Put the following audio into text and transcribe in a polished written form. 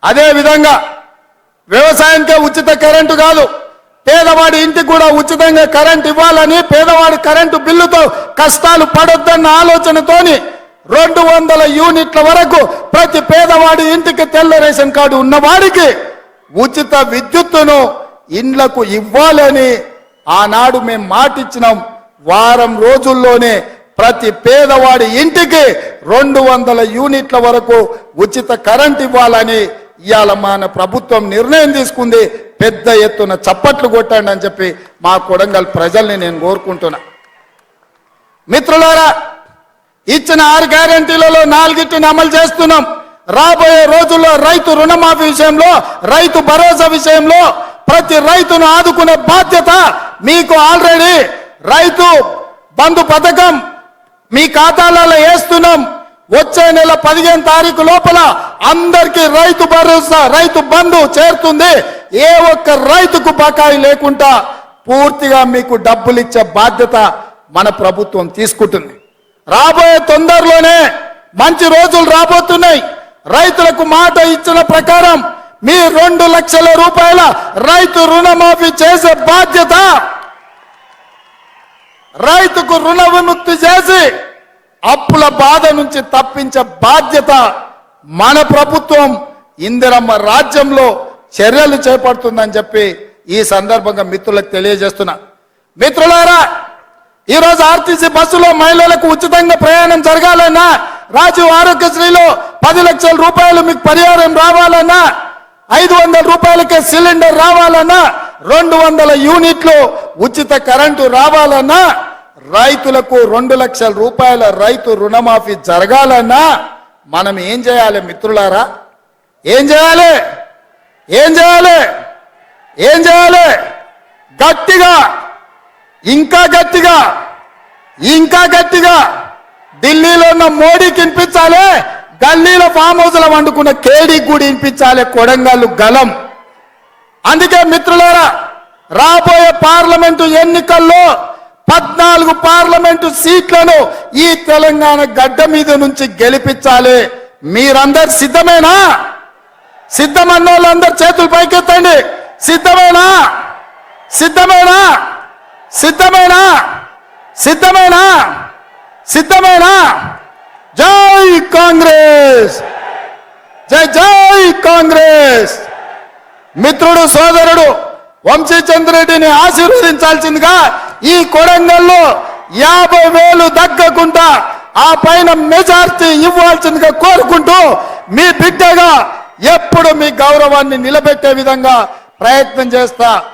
అదే విధంగా వ్యవసాయానికే ఉచిత కరెంటు కాదు, పేదవాడి ఇంటికి కూడా ఉచితంగా కరెంట్ ఇవ్వాలని, పేదవాడి కరెంటు బిల్లుతో కష్టాలు పడొద్దన్న ఆలోచనతోని 200 యూనిట్ల వరకు ప్రతి పేదవాడి ఇంటికి తెల్ల రేషన్ కార్డు ఉన్నవాడికి ఉచిత విద్యుత్తును ఇండ్లకు ఇవ్వాలని ఆనాడు మేము మాటిచ్చినాం. వారం రోజుల్లోనే ప్రతి పేదవాడి ఇంటికి 200 యూనిట్ల వరకు ఉచిత కరెంట్ ఇవ్వాలని ఇవాళ మన ప్రభుత్వం నిర్ణయం తీసుకుంది. పెద్ద ఎత్తున చప్పట్లు కొట్టండి అని చెప్పి మా కొడంగల్ ప్రజల్ని నేను కోరుకుంటున్నా. మిత్రులారా, ఇచ్చిన 6 గ్యారెంటీలలో 4టిని అమలు చేస్తున్నాం. రాబోయే రోజుల్లో రైతు రుణమాఫీ విషయంలో, రైతు భరోసా విషయంలో ప్రతి రైతును ఆదుకునే బాధ్యత మీకు. ఆల్రెడీ రైతు బంధు పథకం మీ ఖాతాలలో వేస్తున్నాం. వచ్చే నెల 15 తారీఖు లోపల అందరికీ రైతు భరోసా, రైతు బంధు చేరుతుంది. ఏ ఒక్క రైతుకు బకాయి లేకుండా పూర్తిగా మీకు డబ్బులు ఇచ్చే బాధ్యత మన ప్రభుత్వం తీసుకుంటుంది. రాబోయే తొందరలోనే మంచి రోజులు రాబోతున్నాయి. రైతులకు మాట ఇచ్చిన ప్రకారం మీ 2 లక్షల రూపాయల రైతు రుణమాఫీ చేసే బాధ్యత, రైతుకు రుణ విముక్తి చేసి అప్పుల బాధ నుంచి తప్పించే బాధ్యత మన ప్రభుత్వం ఇందిరమ్మ రాజ్యంలో చర్యలు చేపడుతుందని చెప్పి ఈ సందర్భంగా మిత్రులకు తెలియజేస్తున్నా. మిత్రులారా, ఈరోజు ఆర్టీసీ బస్సులో మహిళలకు ఉచితంగా ప్రయాణం జరగాలన్నా, రాజీవ్ ఆరోగ్యశ్రీలో 10 లక్షల రూపాయలు మీకు పరిహారం రావాలన్నా, 500 రూపాయలకే సిలిండర్ రావాలన్నా, 200 యూనిట్లు ఉచిత కరెంటు రావాలన్నా, రైతులకు 2 లక్షల రూపాయల రైతు రుణమాఫీ జరగాలన్నా మనం ఏం చేయాలి మిత్రులారా? ఏం చేయాలి? ఏం చేయాలి? ఏం చేయాలి? గట్టిగా, ఇంకా గట్టిగా, ఇంకా గట్టిగా ఢిల్లీలో ఉన్న మోడీకి వినిపించాలి, గల్లీలో ఫామ్ హౌస్లో వండుకున్న కేడీకి కూడా వినిపించాలి కొడంగల్ గలం. అందుకే మిత్రులారా, రాబోయే పార్లమెంటు ఎన్నికల్లో 14 పార్లమెంటు సీట్లను ఈ తెలంగాణ గడ్డ మీద నుంచి గెలిపించాలి. మీరందరు సిద్ధమేనా? సిద్ధమన్న వాళ్ళందరూ చేతులు పైకెత్తండి. సిద్ధమేనా? సిద్ధమేనా? సిద్ధమేనా? సిద్ధమేనా? సిద్ధమేనా? జై కాంగ్రెస్, జై జై కాంగ్రెస్. మిత్రుడు సోదరుడు వంశీచంద్రెడ్డిని ఆశీర్వదించాల్సిందిగా ఈ కొడంగల్లో 50,000 దగ్గకుండా ఆ పైన మెజార్టీ ఇవ్వాల్సిందిగా కోరుకుంటూ మీ బిడ్డగా ఎప్పుడు మీ గౌరవాన్ని నిలబెట్టే విధంగా ప్రయత్నం చేస్తా.